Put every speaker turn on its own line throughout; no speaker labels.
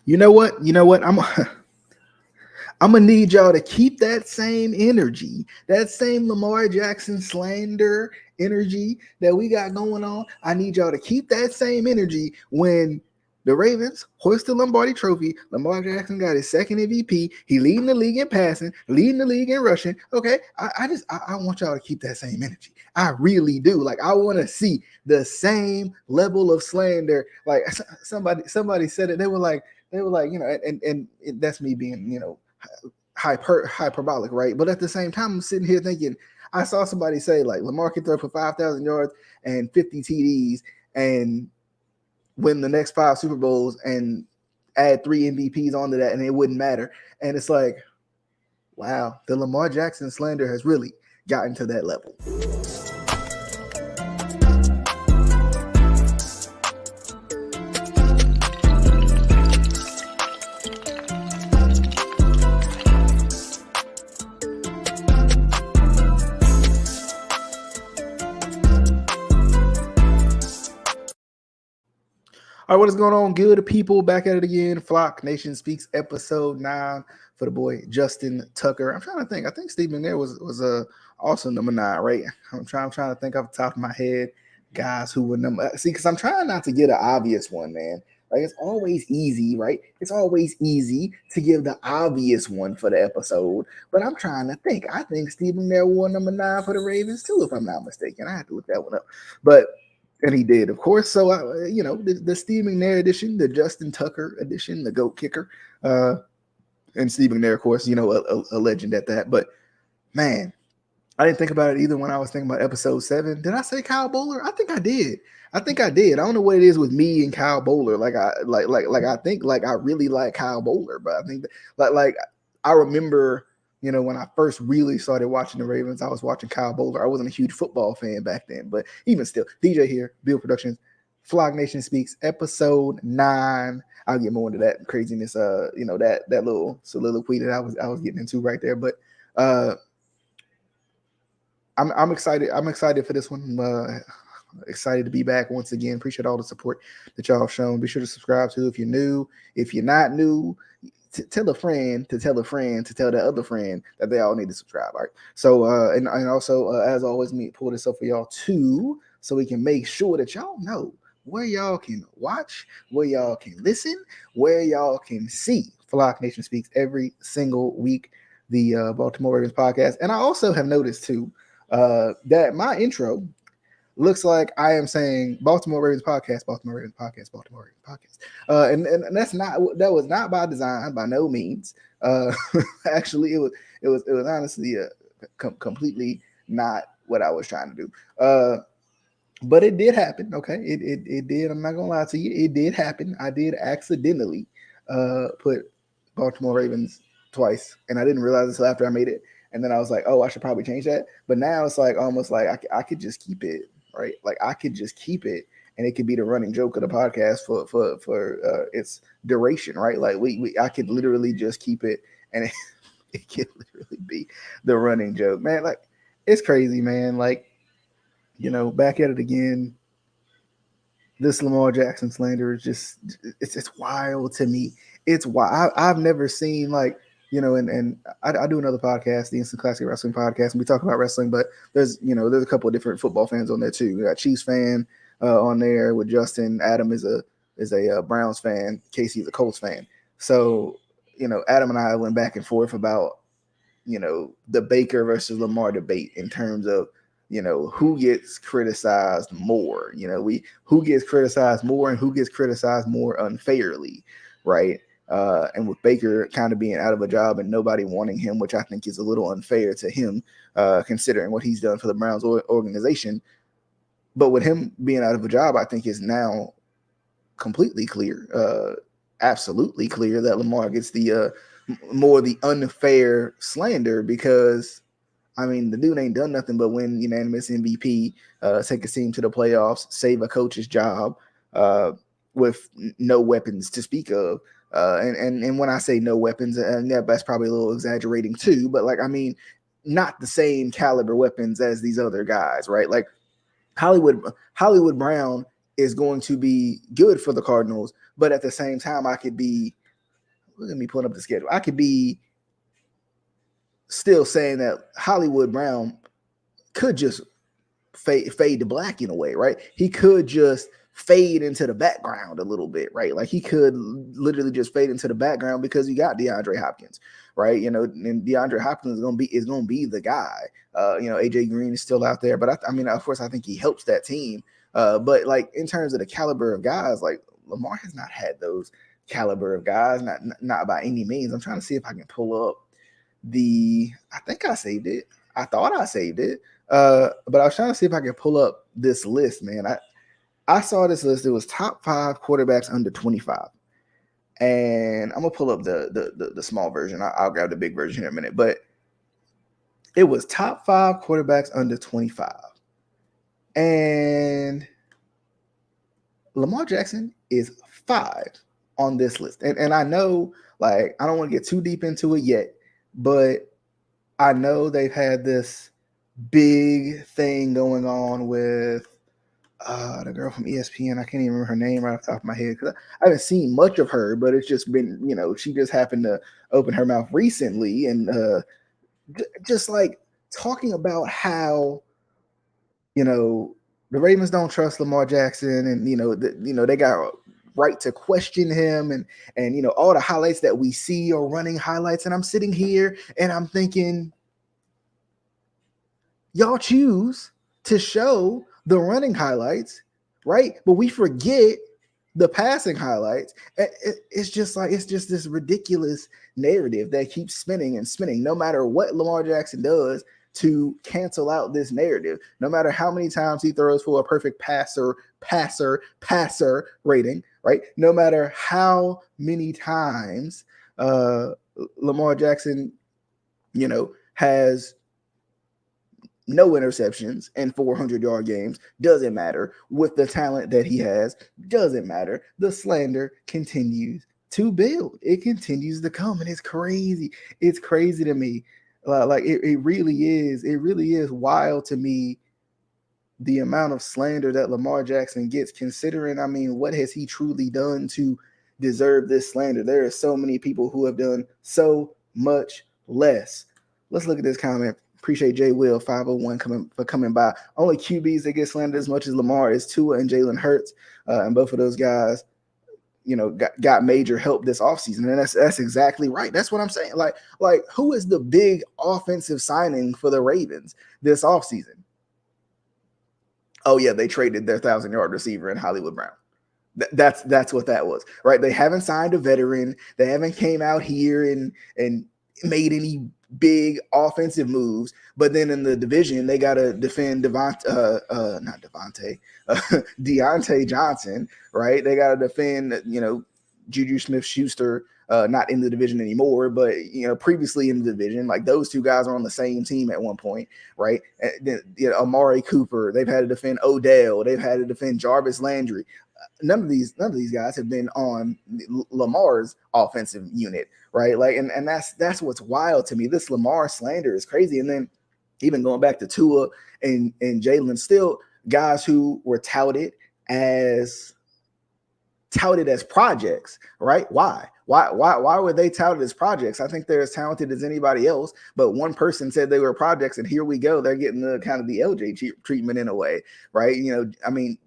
You know what? You know what? I'm gonna need y'all to keep that same energy, that same Lamar Jackson slander energy that we got going on. I need y'all to keep that same energy when the Ravens hoist the Lombardi Trophy. Lamar Jackson got his second MVP. He leading the league in passing, leading the league in rushing. Okay, I want y'all to keep that same energy. I really do. Like I want to see the same level of slander. Like somebody said it. They were like, and that's me being, hyperbolic, right? But at the same time, I'm sitting here thinking, I saw somebody say like Lamar can throw for 5,000 yards and 50 TDs and win the next 5 Super Bowls and add 3 MVPs onto that, and it wouldn't matter. And it's like, wow, the Lamar Jackson slander has really gotten to that level. All right, what is going on, good people? Back at it again. Flock Nation Speaks, episode 9 for the boy Justin Tucker. I'm trying to think. I think Steve McNair was also number 9, right? I'm trying to think off the top of my head, guys who were number. See, because I'm trying not to get an obvious one, man. Like it's always easy, right? It's always easy to give the obvious one for the episode, but I'm trying to think. I think Steve McNair wore number 9 for the Ravens too, if I'm not mistaken. I have to look that one up, but. And he did, of course. So, the Steve McNair edition, the Justin Tucker edition, the GOAT kicker, and Steve McNair, of course, a legend at that. But, man, I didn't think about it either when I was thinking about episode 7. Did I say Kyle Bowler? I think I did. I don't know what it is with me and Kyle Bowler. I think I really like Kyle Bowler, but I think I remember – when I first really started watching the Ravens, I was watching Kyle Bowler. I wasn't a huge football fan back then, but even still, DJ here, Bill Productions, Flock Nation Speaks, episode 9. I'll get more into that craziness, that little soliloquy that I was getting into right there. But I'm excited. I'm excited for this one. Excited to be back once again. Appreciate all the support that y'all have shown. Be sure to subscribe to if you're new. If you're not new, tell a friend to tell a friend to tell the other friend that they all need to subscribe. All right. So and also as always, me pull this up for y'all too, so we can make sure that y'all know where y'all can watch, where y'all can listen, where y'all can see Flock Nation Speaks every single week, the Baltimore Ravens podcast. And I also have noticed too that my intro looks like I am saying Baltimore Ravens podcast, Baltimore Ravens podcast, Baltimore Ravens podcast, and that was not by design, by no means. Actually, it was honestly completely not what I was trying to do. But it did happen. Okay, it did. I'm not gonna lie to you, it did happen. I did accidentally put Baltimore Ravens twice, and I didn't realize until after I made it. And then I was like, oh, I should probably change that. But now it's like almost like I could just keep it. Right, like I could just keep it, and it could be the running joke of the podcast for its duration. Right, like I could literally just keep it, and it could literally be the running joke, man. Like it's crazy, man. Like back at it again. This Lamar Jackson slander is just it's wild to me. It's wild. I've never seen like. And I do another podcast, the Instant Classic Wrestling Podcast, and we talk about wrestling, but there's a couple of different football fans on there too. We got Chiefs fan on there with Justin. Adam is a Browns fan. Casey is a Colts fan. So, Adam and I went back and forth about, the Baker versus Lamar debate in terms of, who gets criticized more, who gets criticized more and who gets criticized more unfairly, right? And with Baker kind of being out of a job and nobody wanting him, which I think is a little unfair to him, considering what he's done for the Browns organization. But with him being out of a job, I think is now completely clear, absolutely clear that Lamar gets the more the unfair slander because, I mean, the dude ain't done nothing but win unanimous MVP, take a team to the playoffs, save a coach's job with no weapons to speak of. And when I say no weapons, and that's probably a little exaggerating too, but like, I mean, not the same caliber weapons as these other guys, right? Like Hollywood Brown is going to be good for the Cardinals, but at the same time, I could be look at me pulling up the schedule. I could be still saying that Hollywood Brown could just fade to black in a way, right? He could just fade into the background a little bit, right? Like he could literally just fade into the background because you got DeAndre Hopkins, right? You know, and DeAndre Hopkins is gonna be the guy. You know, AJ Green is still out there, but I mean, of course, I think he helps that team. But like in terms of the caliber of guys, like Lamar has not had those caliber of guys, not by any means. I'm trying to see if I can pull up I think I saved it. I thought I saved it. But I was trying to see if I could pull up this list, man. I saw this list. It was top 5 quarterbacks under 25. And I'm gonna pull up the small version. I'll grab the big version in a minute. But it was top 5 quarterbacks under 25. And Lamar Jackson is 5 on this list. And I know, like, I don't want to get too deep into it yet, but I know they've had this big thing going on with the girl from ESPN. I can't even remember her name right off the top of my head because I haven't seen much of her, but it's just been, you know, she just happened to open her mouth recently and just like talking about how, you know, the Ravens don't trust Lamar Jackson, and they got right to question him, and you know, all the highlights that we see are running highlights, and I'm sitting here and I'm thinking, y'all choose to show the running highlights, right? But we forget the passing highlights. It's just this ridiculous narrative that keeps spinning and spinning, no matter what Lamar Jackson does to cancel out this narrative, no matter how many times he throws for a perfect passer rating, right? No matter how many times Lamar Jackson, you know, has no interceptions and 400-yard games, doesn't matter. With the talent that he has, doesn't matter. The slander continues to build. It continues to come, and it's crazy. It's crazy to me. Like it really is. It really is wild to me, the amount of slander that Lamar Jackson gets, considering, I mean, what has he truly done to deserve this slander? There are so many people who have done so much less. Let's look at this comment. Appreciate Jay Will 501 coming by. Only QBs that get slandered as much as Lamar is Tua and Jalen Hurts, and both of those guys, you know, got major help this offseason. And that's exactly right. That's what I'm saying. Like who is the big offensive signing for the Ravens this offseason? Oh yeah, they traded their 1,000-yard receiver in Hollywood Brown. That's what that was, right? They haven't signed a veteran. They haven't came out here and made any big offensive moves. But then in the division, they got to defend Deontay Johnson, right? They got to defend, you know, Juju Smith-Schuster, not in the division anymore, but, you know, previously in the division. Like, those two guys are on the same team at one point, right? And then, you know, Amari Cooper, they've had to defend Odell, they've had to defend Jarvis Landry. None of these guys have been on Lamar's offensive unit, right? Like, and that's what's wild to me. This Lamar slander is crazy. And then even going back to Tua and Jalen, still guys who were touted as projects, right? Why were they touted as projects? I think they're as talented as anybody else, but one person said they were projects, and here we go. They're getting the kind of the LJ treatment in a way, right? You know, I mean,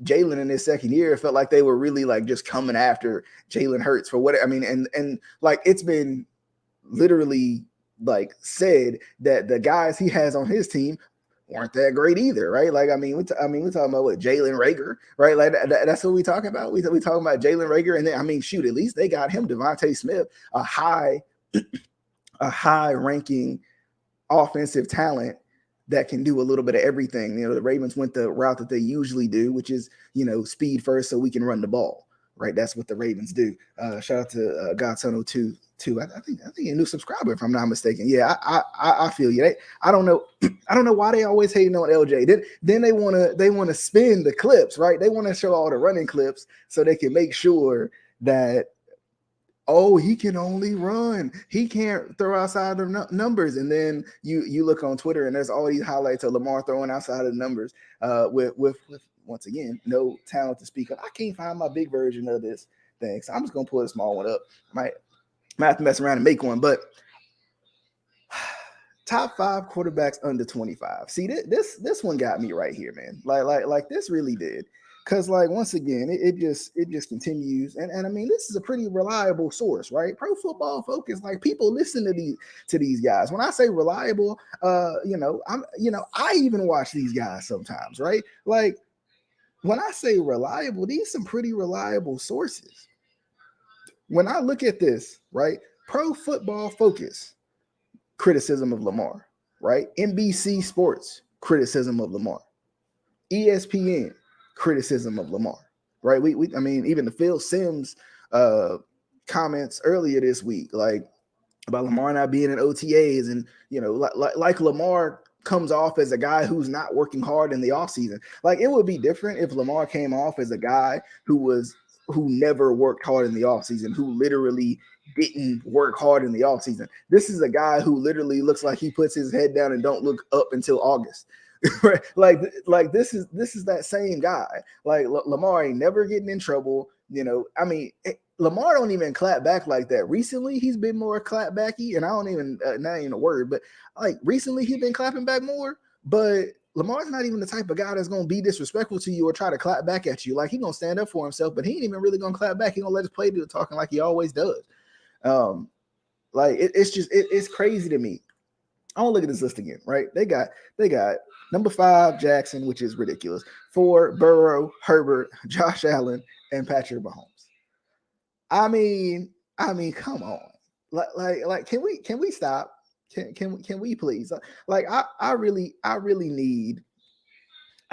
Jalen in his second year felt like they were really like just coming after Jalen Hurts for what I mean, and like it's been literally like said that the guys he has on his team weren't that great either, right? Like, I mean, we're talking about what, Jalen Reagor, right? Like that's what we talking about. We talking about Jalen Reagor, and then I mean, shoot, at least they got him Devontae Smith, a high ranking offensive talent that can do a little bit of everything. You know, the Ravens went the route that they usually do, which is, you know, speed first so we can run the ball, right? That's what the Ravens do. Shout out to Godson 02 too. I think a new subscriber, if I'm not mistaken. Yeah, I feel you. I don't know why they always hating on LJ. Then they want to spin the clips, right? They want to show all the running clips so they can make sure that, oh, he can only run. He can't throw outside the numbers. And then you look on Twitter and there's all these highlights of Lamar throwing outside of the numbers with once again, no talent to speak of. I can't find my big version of this thing. So I'm just gonna pull a small one up. Might have to mess around and make one, but top 5 quarterbacks under 25. See, this one got me right here, man. Like this really did. Cause like once again, it just continues, and I mean this is a pretty reliable source, right? Pro Football Focus, like people listen to these guys. When I say reliable, I even watch these guys sometimes, right? Like when I say reliable, these some pretty reliable sources. When I look at this, right? Pro Football Focus, criticism of Lamar, right? NBC Sports, criticism of Lamar. ESPN, criticism of Lamar, right? I mean, even the Phil Simms comments earlier this week, like about Lamar not being in OTAs, and like Lamar comes off as a guy who's not working hard in the offseason. Like it would be different if Lamar came off as a guy who never worked hard in the offseason, who literally didn't work hard in the offseason. This is a guy who literally looks like he puts his head down and don't look up until August. Right? Like this is that same guy. Like Lamar ain't never getting in trouble. I mean, Lamar don't even clap back like that. Recently, he's been more clap backy, and I don't even not even a word, but like recently he's been clapping back more. But Lamar's not even the type of guy that's gonna be disrespectful to you or try to clap back at you. Like he gonna stand up for himself, but he ain't even really gonna clap back. He gonna let his play do the talking like he always does. Like it's crazy to me. I want to look at this list again, right? They got number 5, Jackson, which is ridiculous. 4, Burrow, Herbert, Josh Allen, and Patrick Mahomes. I mean, come on. Like, can we stop? Can we please? Like, I really need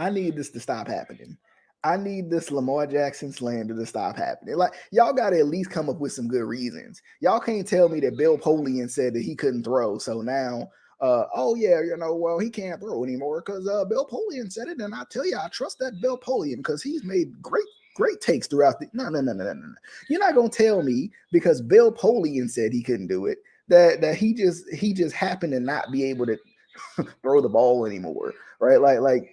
this to stop happening. I need this Lamar Jackson slander to stop happening. Like, y'all got to at least come up with some good reasons. Y'all can't tell me that Bill Polian said that he couldn't throw, so now well, he can't throw anymore because Bill Polian said it, and I tell you, I trust that Bill Polian because he's made great takes throughout the. No. You're not gonna tell me because Bill Polian said he couldn't do it that he just happened to not be able to throw the ball anymore, right? Like,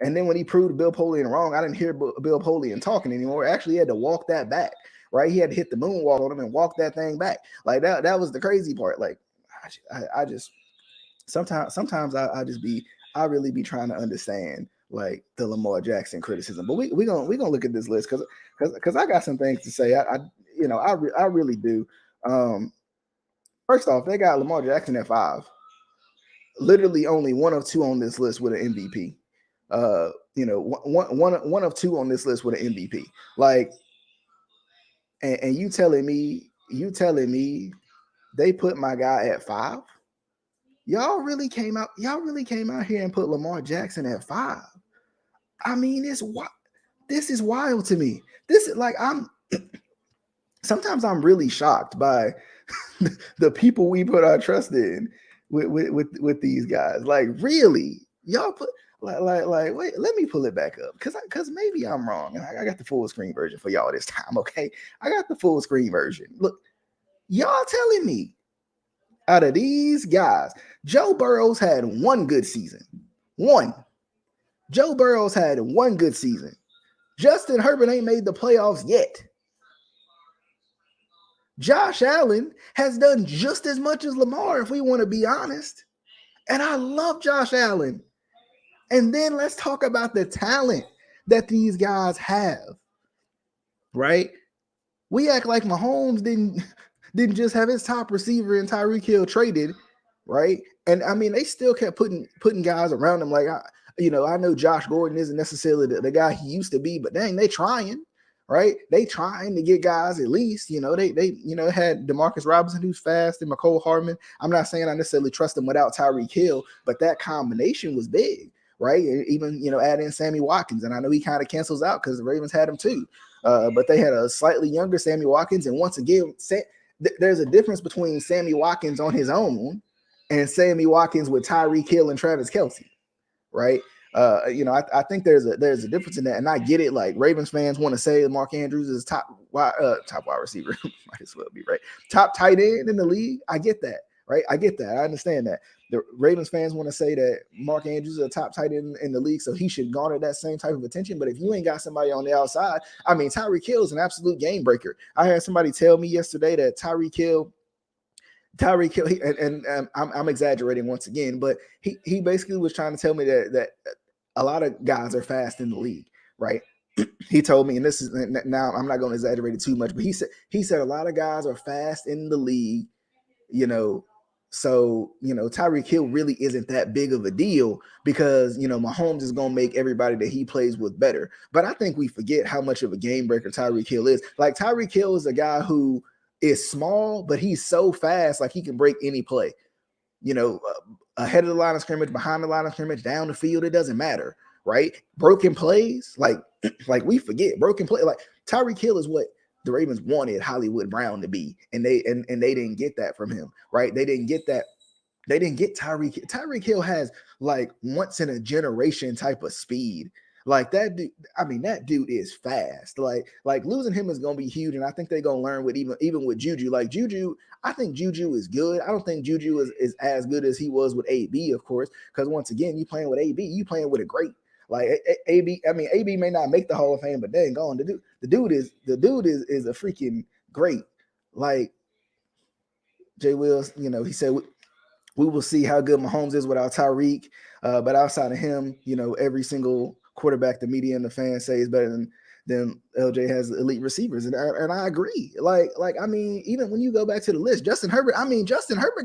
and then when he proved Bill Polian wrong, I didn't hear Bill Polian talking anymore. Actually, he had to walk that back, right? He had to hit the moonwalk on him and walk that thing back. Like that was the crazy part. Like, I just. Sometimes I really be trying to understand like the Lamar Jackson criticism, but we gonna look at this list because I got some things to say. I really do. First off, they got Lamar Jackson at 5. Literally only one of 2 on this list with an MVP. One of 2 on this list with an MVP. Like, and you telling me they put my guy at 5? Y'all really came out here and put Lamar Jackson at 5. I mean, this is wild to me. This is like sometimes I'm really shocked by the people we put our trust in with these guys. Like, really, y'all put like wait, let me pull it back up because maybe I'm wrong, and I got the full screen version for y'all this time. Okay, I got the full screen version. Look, y'all telling me out of these guys, Joe Burrows had one good season. One. Joe Burrows had one good season. Justin Herbert ain't made the playoffs yet. Josh Allen has done just as much as Lamar, if we want to be honest. And I love Josh Allen. And then let's talk about the talent that these guys have. Right? We act like Mahomes didn't just have his top receiver and Tyreek Hill traded, right? And I mean, they still kept putting guys around him. Like, I know Josh Gordon isn't necessarily the guy he used to be, but dang, they trying, right? They trying to get guys at least. They had Demarcus Robinson who's fast and McCole Hardman. I'm not saying I necessarily trust them without Tyreek Hill, but that combination was big, right? And even add in Sammy Watkins, and I know he kind of cancels out because the Ravens had him too, but they had a slightly younger Sammy Watkins, and once again, there's a difference between Sammy Watkins on his own and Sammy Watkins with Tyreek Hill and Travis Kelce, right? I think there's a difference in that, and I get it. Like, Ravens fans want to say Mark Andrews is top wide receiver, might as well be right, top tight end in the league. I get that, right? I get that. I understand that. The Ravens fans want to say that Mark Andrews is a top tight end in the league, so he should garner that same type of attention. But if you ain't got somebody on the outside, I mean, Tyreek Hill is an absolute game breaker. I had somebody tell me yesterday that Tyreek Hill, I'm exaggerating once again, but he basically was trying to tell me that a lot of guys are fast in the league, right? He told me, and this is now I'm not going to exaggerate it too much, but he said a lot of guys are fast in the league, you know. So, Tyreek Hill really isn't that big of a deal because, Mahomes is going to make everybody that he plays with better. But I think we forget how much of a game breaker Tyreek Hill is. Like, Tyreek Hill is a guy who is small, but he's so fast, like he can break any play, ahead of the line of scrimmage, behind the line of scrimmage, down the field. It doesn't matter, right? Broken plays, like we forget broken play. Like Tyreek Hill is what the Ravens wanted Hollywood Brown to be, and they didn't get that from him, right? They didn't get that. They didn't get Tyreek. Tyreek Hill has like once in a generation type of speed. Like that dude, I mean, that dude is fast. Like losing him is gonna be huge, and I think they're gonna learn with even with Juju. Like Juju, I think Juju is good. I don't think Juju is as good as he was with AB, of course, because once again, you playing with AB, you playing with a great. Like AB, I mean, AB may not make the Hall of Fame, but dang on, the dude is a freaking great. Like Jay Wills, he said we will see how good Mahomes is without Tyreek. But outside of him, every single quarterback the media and the fans say is better than LJ has elite receivers. And I agree. Like, I mean, even when you go back to the list, Justin Herbert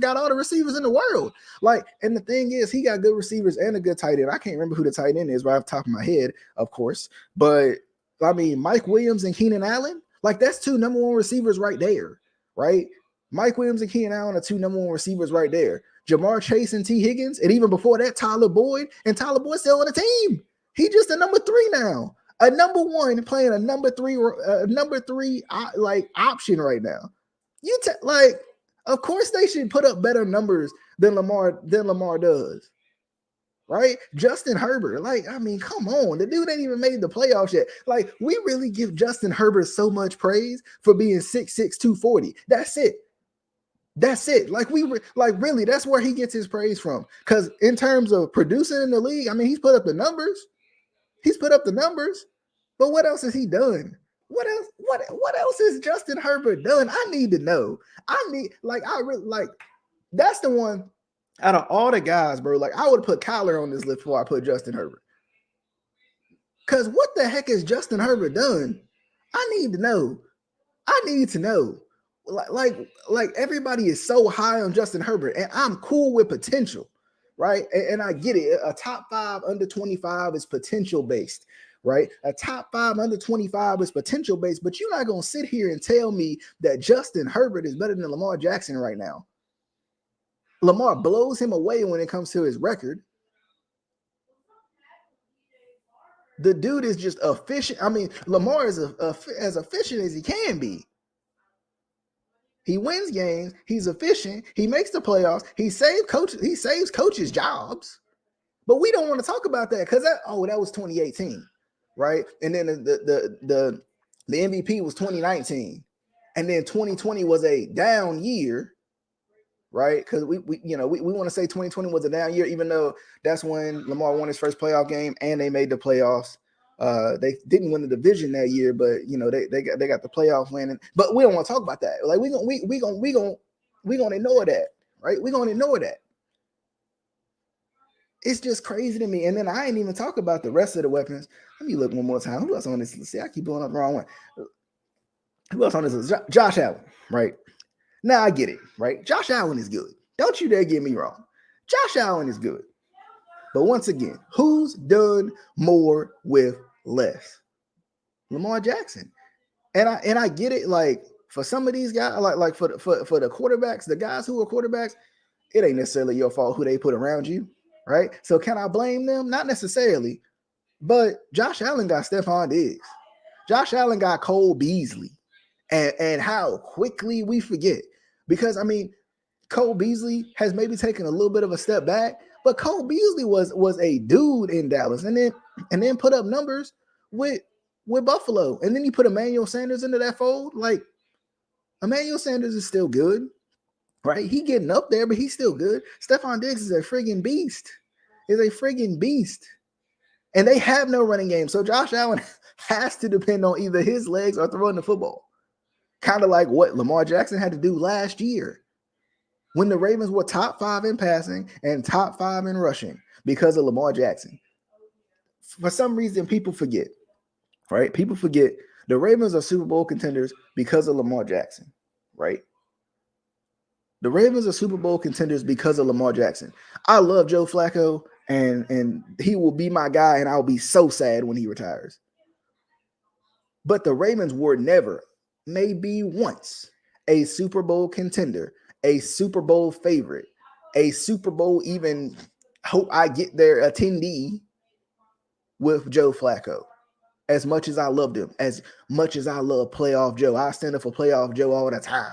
got all the receivers in the world. Like, and the thing is, he got good receivers and a good tight end. I can't remember who the tight end is right off the top of my head, of course. But, I mean, Mike Williams and Keenan Allen, like, that's two number one receivers right there, right? Mike Williams and Keenan Allen are two number one receivers right there. Jamar Chase and T. Higgins, and even before that, Tyler Boyd, and Tyler Boyd's still on the team. He just a number 3 now. A number 1 playing a number 3 like option right now. Like, of course they should put up better numbers than Lamar does. Right? Justin Herbert. Like, I mean, come on. The dude ain't even made the playoffs yet. Like, we really give Justin Herbert so much praise for being 6'6", 240. That's it. That's it. Like really, that's where he gets his praise from. Because in terms of producing in the league, I mean, he's put up the numbers. But what else has he done? What else has Justin Herbert done? I need to know. That's the one out of all the guys, bro. Like, I would put Kyler on this list before I put Justin Herbert. Because what the heck has Justin Herbert done? I need to know. Like everybody is so high on Justin Herbert, and I'm cool with potential, right? And I get it. A top 5 under 25 is potential based, right? A top 5 under 25 is potential based, but you're not going to sit here and tell me that Justin Herbert is better than Lamar Jackson right now. Lamar blows him away when it comes to his record. The dude is just efficient. I mean, Lamar is as efficient as he can be. He wins games. He's efficient. He makes the playoffs. He saves coaches' jobs. But we don't want to talk about that because that was 2018, right? And then the MVP was 2019, and then 2020 was a down year, right? Because we want to say 2020 was a down year, even though that's when Lamar won his first playoff game and they made the playoffs. They didn't win the division that year, but they got the playoff win. But we don't want to talk about that. Like we gonna ignore that, right? We're gonna ignore that. It's just crazy to me. And then I ain't even talk about the rest of the weapons. Let me look one more time. Who else on this? Let's see, I keep going up the wrong one. Who else on this? Josh Allen, right? Now I get it, right? Josh Allen is good. Don't you dare get me wrong. Josh Allen is good. But once again, who's done more with less? Lamar Jackson. And I get it. Like for some of these guys, like for the quarterbacks, the guys who are quarterbacks, it ain't necessarily your fault who they put around you, right? So can I blame them? Not necessarily. But Josh Allen got Stephon Diggs. Josh Allen got Cole Beasley. And how quickly we forget. Because, I mean, Cole Beasley has maybe taken a little bit of a step back, but Cole Beasley was a dude in Dallas and then put up numbers with Buffalo. And then you put Emmanuel Sanders into that fold. Like, Emmanuel Sanders is still good. right? He getting up there, but he's still good. Stephon Diggs is a friggin' beast. And they have no running game. So Josh Allen has to depend on either his legs or throwing the football. Kind of like what Lamar Jackson had to do last year when the Ravens were top 5 in passing and top 5 in rushing because of Lamar Jackson. For some reason, people forget, right? People forget the Ravens are Super Bowl contenders because of Lamar Jackson, right? The Ravens are Super Bowl contenders because of Lamar Jackson. I love Joe Flacco, and he will be my guy, and I'll be so sad when he retires. But the Ravens were never, maybe once, a Super Bowl contender, a Super Bowl favorite, a Super Bowl even hope I get there attendee with Joe Flacco. As much as I loved him, as much as I love playoff Joe, I stand up for playoff Joe all the time.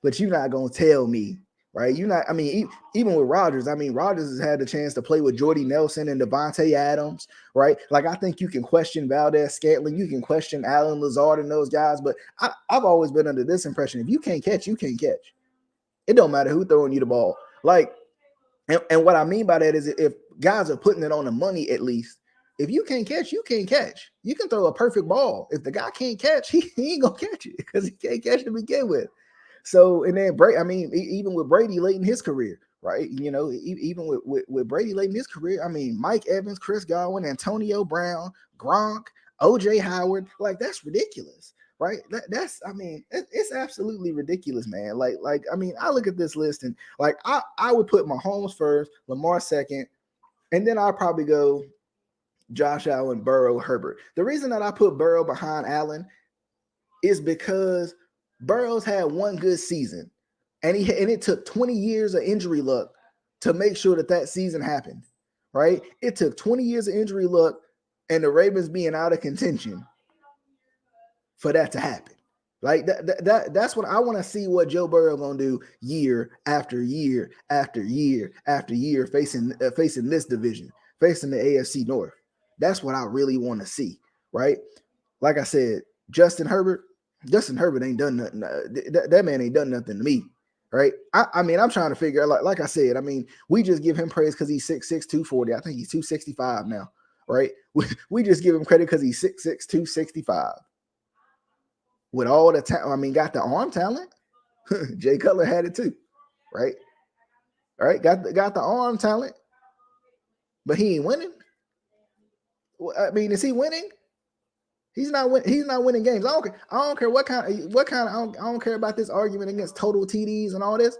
But you're not going to tell me, right? You're not, I mean, even with Rodgers, I mean, Rodgers has had the chance to play with Jordy Nelson and Devontae Adams, right? Like, I think you can question Valdez-Scantling, you can question Allen Lazard and those guys, but I've always been under this impression, if you can't catch, you can't catch. It don't matter who's throwing you the ball. Like, and what I mean by that is if guys are putting it on the money at least, if you can't catch, you can't catch. You can throw a perfect ball. If the guy can't catch, he ain't going to catch it because he can't catch to begin with. So, and then Brady, I mean, even with Brady late in his career, right? You know, even with Brady late in his career, I mean, Mike Evans, Chris Godwin, Antonio Brown, Gronk, OJ Howard, like that's ridiculous, right? That's, I mean, it's absolutely ridiculous, man. Like, I mean, I look at this list and like, I would put Mahomes first, Lamar second, and then I'll probably go Josh Allen, Burrow, Herbert. The reason that I put Burrow behind Allen is because Burrow's had one good season, and it took 20 years of injury luck to make sure that season happened, right? It took 20 years of injury luck and the Ravens being out of contention for that to happen. Like that's what I want to see what Joe Burrow gonna do year after year after year after year facing this division, facing the AFC North. That's what I really want to see, right? Like I said, Justin Herbert ain't done nothing. That man ain't done nothing to me, right? I mean, I'm trying to figure out, like I said, I mean, we just give him praise because he's 6'6", 240. I think he's 265 now, right? We just give him credit because he's 6'6", 265. With all the talent, I mean, got the arm talent. Jay Cutler had it too, right? All right, got the arm talent, but he ain't winning. I mean, is he winning? He's not winning games. I don't care what kind. I don't care about this argument against total TDs and all this.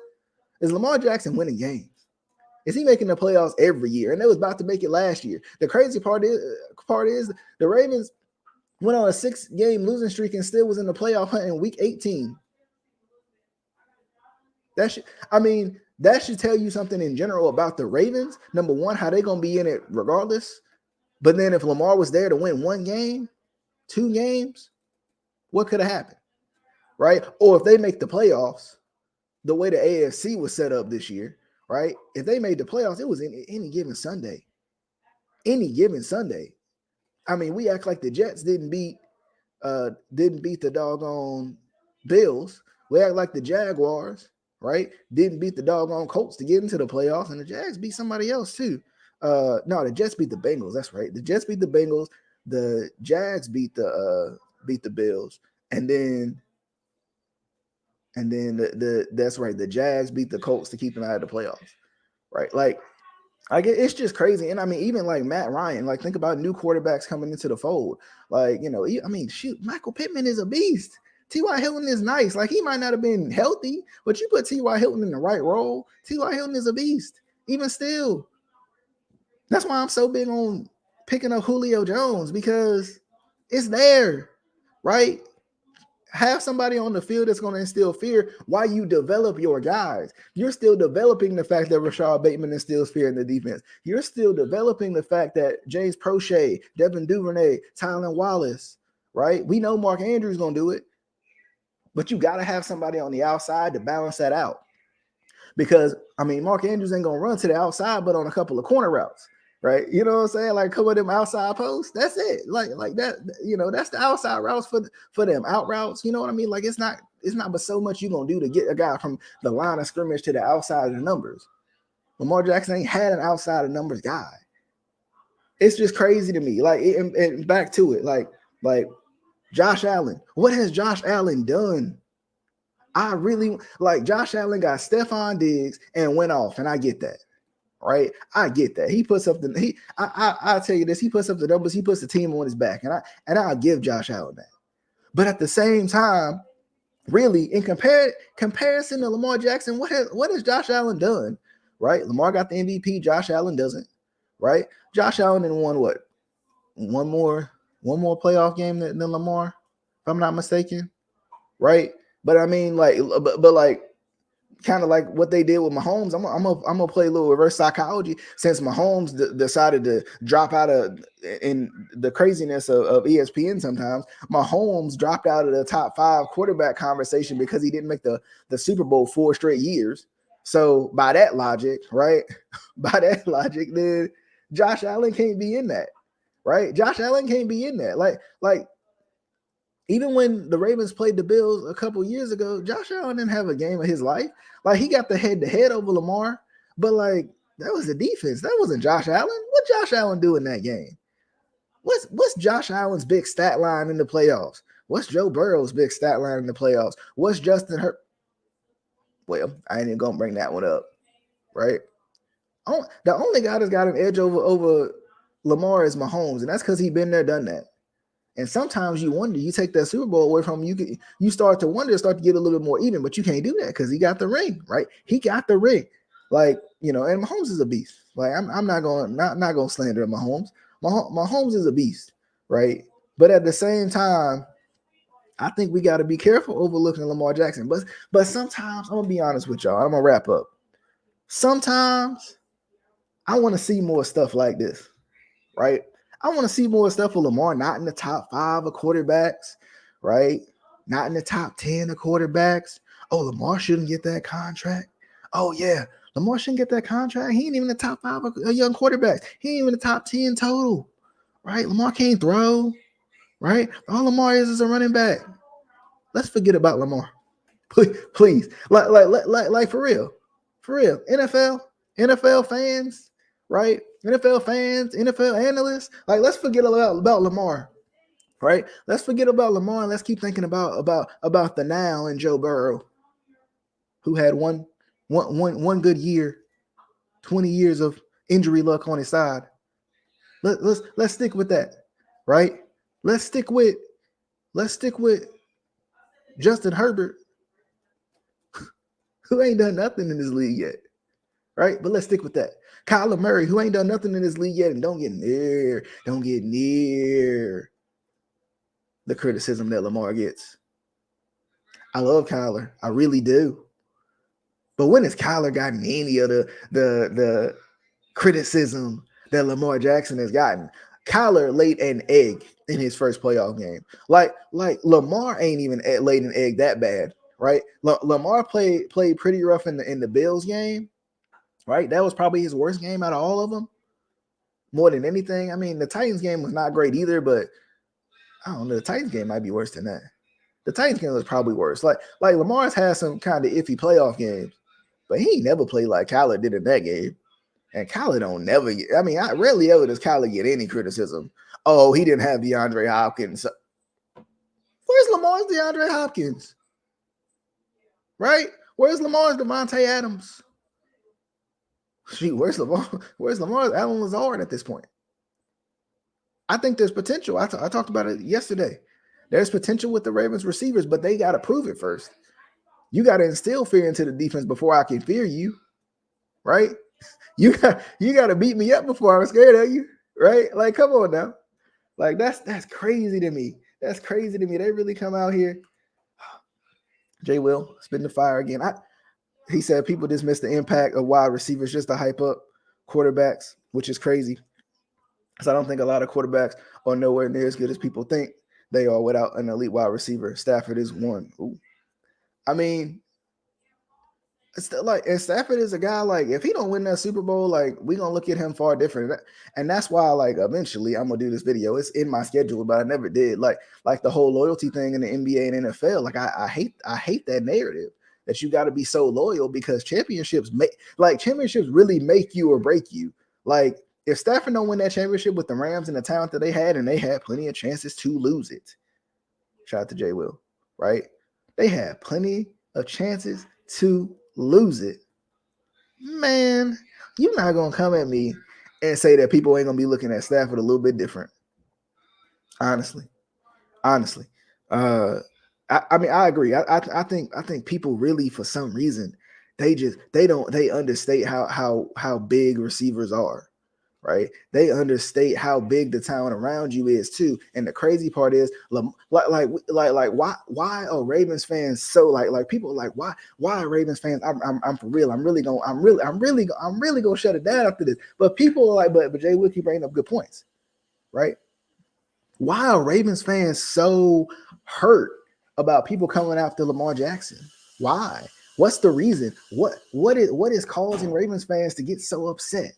Is Lamar Jackson winning games? Is he making the playoffs every year? And they was about to make it last year. The crazy part is the Ravens went on a 6-game losing streak and still was in the playoff hunt in week 18. That should tell you something in general about the Ravens. Number one, how they gonna be in it regardless. But then if Lamar was there to win 1 game, 2 games, what could have happened, right? Or if they make the playoffs, the way the AFC was set up this year, right? If they made the playoffs, it was in any given Sunday. Any given Sunday. I mean, we act like the Jets didn't beat the doggone Bills. We act like the Jaguars, right? Didn't beat the doggone Colts to get into the playoffs, and the Jags beat somebody else too. No, the Jets beat the Bengals. That's right. The Jets beat the Bengals. The Jags beat the Bills, and then that's right. The Jags beat the Colts to keep them out of the playoffs, right? Like, I get, it's just crazy. And I mean, even like Matt Ryan, like think about new quarterbacks coming into the fold. Like, you know, I mean, shoot, Michael Pittman is a beast. T.Y. Hilton is nice. Like, he might not have been healthy, but you put T.Y. Hilton in the right role. T.Y. Hilton is a beast. Even still, that's why I'm so big on picking up Julio Jones, because it's there, right? Have somebody on the field that's going to instill fear while you develop your guys. You're still developing the fact that Rashad Bateman instills fear in the defense. You're still developing the fact that James Prochet, Devin Duvernay, Tylen Wallace, right? We know Mark Andrews going to do it, but you got to have somebody on the outside to balance that out. Because, I mean, Mark Andrews ain't going to run to the outside, but on a couple of corner routes, right? You know what I'm saying? Like come with them outside posts. That's it. Like that. That's the outside routes for them out routes. You know what I mean? Like it's not but so much you gonna do to get a guy from the line of scrimmage to the outside of the numbers. Lamar Jackson ain't had an outside of numbers guy. It's just crazy to me. Like and back to it. Like Josh Allen. What has Josh Allen done? I really like Josh Allen got Stephon Diggs and went off, and I get that. Right? I get that. He puts up I'll tell you this, he puts up the numbers, he puts the team on his back. And I'll give Josh Allen that. But at the same time, really, in comparison to Lamar Jackson, what has Josh Allen done? Right? Lamar got the MVP, Josh Allen doesn't. Right? Josh Allen then won what? One more playoff game than Lamar, if I'm not mistaken. Right? But I mean, like, but like, kind of like what they did with Mahomes. I'm gonna play a little reverse psychology. Since Mahomes decided to drop out of in the craziness of ESPN, sometimes Mahomes dropped out of the top 5 quarterback conversation because he didn't make the Super Bowl 4 straight years. So by that logic, right? By that logic, then Josh Allen can't be in that, right? Josh Allen can't be in that. Like. Even when the Ravens played the Bills a couple years ago, Josh Allen didn't have a game of his life. Like he got the head-to-head over Lamar, but like that was the defense. That wasn't Josh Allen. What Josh Allen do in that game? What's Josh Allen's big stat line in the playoffs? What's Joe Burrow's big stat line in the playoffs? What's Justin Herbert? Well, I ain't even gonna bring that one up, right? The only guy that's got an edge over Lamar is Mahomes, and that's because he's been there, done that. And sometimes you wonder, you take that Super Bowl away from him, you start to wonder, start to get a little bit more even, but you can't do that because he got the ring, right? He got the ring, like and Mahomes is a beast. Like I'm not gonna slander Mahomes. Mahomes is a beast, right? But at the same time, I think we got to be careful overlooking Lamar Jackson. But sometimes I'm gonna be honest with y'all. I'm gonna wrap up. Sometimes I want to see more stuff like this, right? I want to see more stuff for Lamar, not in the top 5 of quarterbacks, right? Not in the top 10 of quarterbacks. Oh, Lamar shouldn't get that contract. Oh, yeah, Lamar shouldn't get that contract. He ain't even in the top 5 of young quarterbacks. He ain't even in the top 10 total, right? Lamar can't throw, right? All Lamar is a running back. Let's forget about Lamar, please. Like for real. NFL fans, right? NFL fans, NFL analysts, like let's forget about Lamar, right? Let's forget about Lamar and let's keep thinking about the now and Joe Burrow, who had one good year, 20 years of injury luck on his side. Let's stick with that, right? Let's stick with Justin Herbert, who ain't done nothing in this league yet, right? But let's stick with that. Kyler Murray, who ain't done nothing in this league yet, and don't get near the criticism that Lamar gets. I love Kyler. I really do. But when has Kyler gotten any of the criticism that Lamar Jackson has gotten? Kyler laid an egg in his first playoff game. Like Lamar ain't even laid an egg that bad, right? Lamar played pretty rough in the Bills game. Right, that was probably his worst game out of all of them. More than anything, I mean, the Titans game was not great either, but I don't know. The Titans game might be worse than that. The Titans game was probably worse. Like Lamar's had some kind of iffy playoff games, but he never played like Kyler did in that game. And Kyler don't never get. I mean, I rarely ever does Kyler get any criticism. Oh, he didn't have DeAndre Hopkins. Where's Lamar's DeAndre Hopkins? Right? Where's Lamar's Devontae Adams? Shoot, where's Lamar? Where's Lamar's Allen Lazard at this point? I think there's potential. I talked about it yesterday. There's potential with the Ravens receivers, but they got to prove it first. You got to instill fear into the defense before I can fear you, right? You got to beat me up before I'm scared of you, right? Like, come on now. Like, that's crazy to me. That's crazy to me. They really come out here. Jay Will, spitting the fire again. He said people dismiss the impact of wide receivers just to hype up quarterbacks, which is crazy. Because I don't think a lot of quarterbacks are nowhere near as good as people think they are without an elite wide receiver. Stafford is one. Ooh. I mean, It's like, and Stafford is a guy, like, if he don't win that Super Bowl, like, we gonna look at him far different. And that's why, like, eventually I'm gonna do this video. It's in my schedule, but I never did. Like the whole loyalty thing in the NBA and NFL. Like, I hate that narrative that you got to be so loyal, because championships really make you or break you. Like, if Stafford don't win that championship with the Rams and the talent that they had, and they had plenty of chances to lose it. Shout out to Jay Will, right? They had plenty of chances to lose it. Man, you're not gonna come at me and say that people ain't gonna be looking at Stafford a little bit different. Honestly. I mean, I agree. I think people really, for some reason, they understate how big receivers are. Right? They understate how big the talent around you is too. And the crazy part is, why are Ravens fans so like people are like, why are Ravens fans? I'm for real. I'm really gonna shut it down after this. But people are like, but Jay Will keep bringing up good points, right? Why are Ravens fans so hurt about people coming after Lamar Jackson? Why? What's the reason? What is causing Ravens fans to get so upset?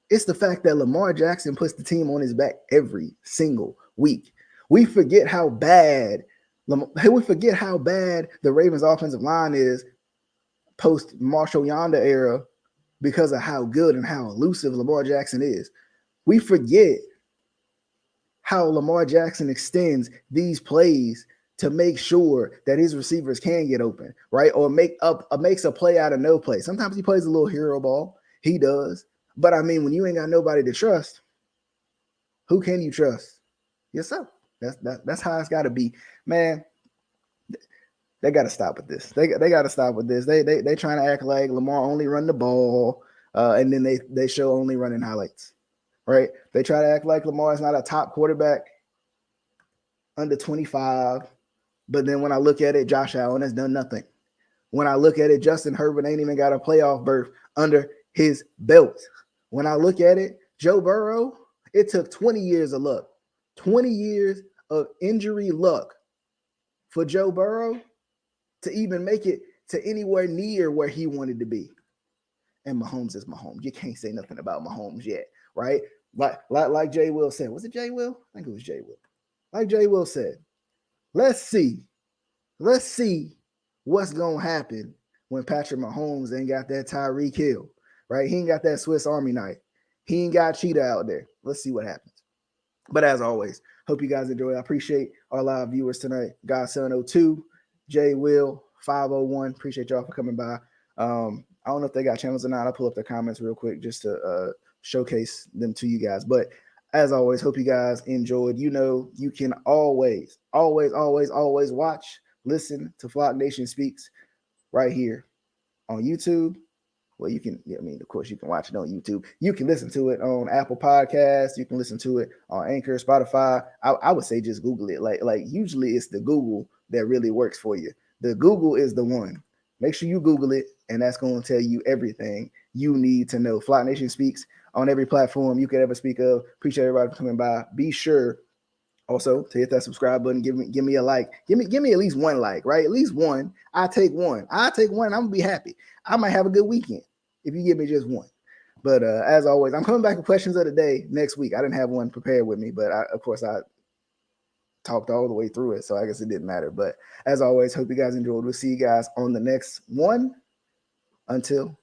It's the fact that Lamar Jackson puts the team on his back every single week. We forget how bad the Ravens offensive line is post Marshall Yonder era, because of how good and how elusive Lamar Jackson is. We forget how Lamar Jackson extends these plays to make sure that his receivers can get open, right? Or makes a play out of no play. Sometimes he plays a little hero ball. He does. But I mean, when you ain't got nobody to trust, who can you trust? Yourself. That's how it's got to be, man. They got to stop with this. They got to stop with this. They trying to act like Lamar only run the ball, and then they show only running highlights, right? They try to act like Lamar is not a top quarterback under 25, but then when I look at it, Josh Allen has done nothing. When I look at it, Justin Herbert ain't even got a playoff berth under his belt. When I look at it, Joe Burrow, it took 20 years of luck, 20 years of injury luck for Joe Burrow to even make it to anywhere near where he wanted to be. And Mahomes is Mahomes. You can't say nothing about Mahomes yet, right? Like Jay Will said. Was it Jay Will? I think it was Jay Will. Like Jay Will said, let's see what's going to happen when Patrick Mahomes ain't got that Tyreek Hill, right? He ain't got that Swiss Army knife. He ain't got Cheetah out there. Let's see what happens. But as always, hope you guys enjoy. I appreciate our live viewers tonight. God702, Jay Will, 501. Appreciate y'all for coming by. I don't know if they got channels or not. I'll pull up their comments real quick just to showcase them to you guys. But as always, hope you guys enjoyed. You know, you can always watch, listen to Flock Nation Speaks right here on YouTube. Well, you can, I mean, of course, you can watch it on YouTube. You can listen to it on Apple Podcasts. You can listen to it on Anchor, Spotify. I would say just Google it. Like usually it's the Google that really works for you. The Google is the one. Make sure you Google it, and that's going to tell you everything you need to know. Flock Nation Speaks on every platform you could ever speak of. Appreciate everybody for coming by. Be sure also to hit that subscribe button. Give me a like. Give me at least one like, right? At least one. I take one. I'm gonna be happy. I might have a good weekend if you give me just one. But as always, I'm coming back with questions of the day next week. I didn't have one prepared with me, but of course I talked all the way through it, so I guess it didn't matter. But as always, hope you guys enjoyed. We'll see you guys on the next one. Until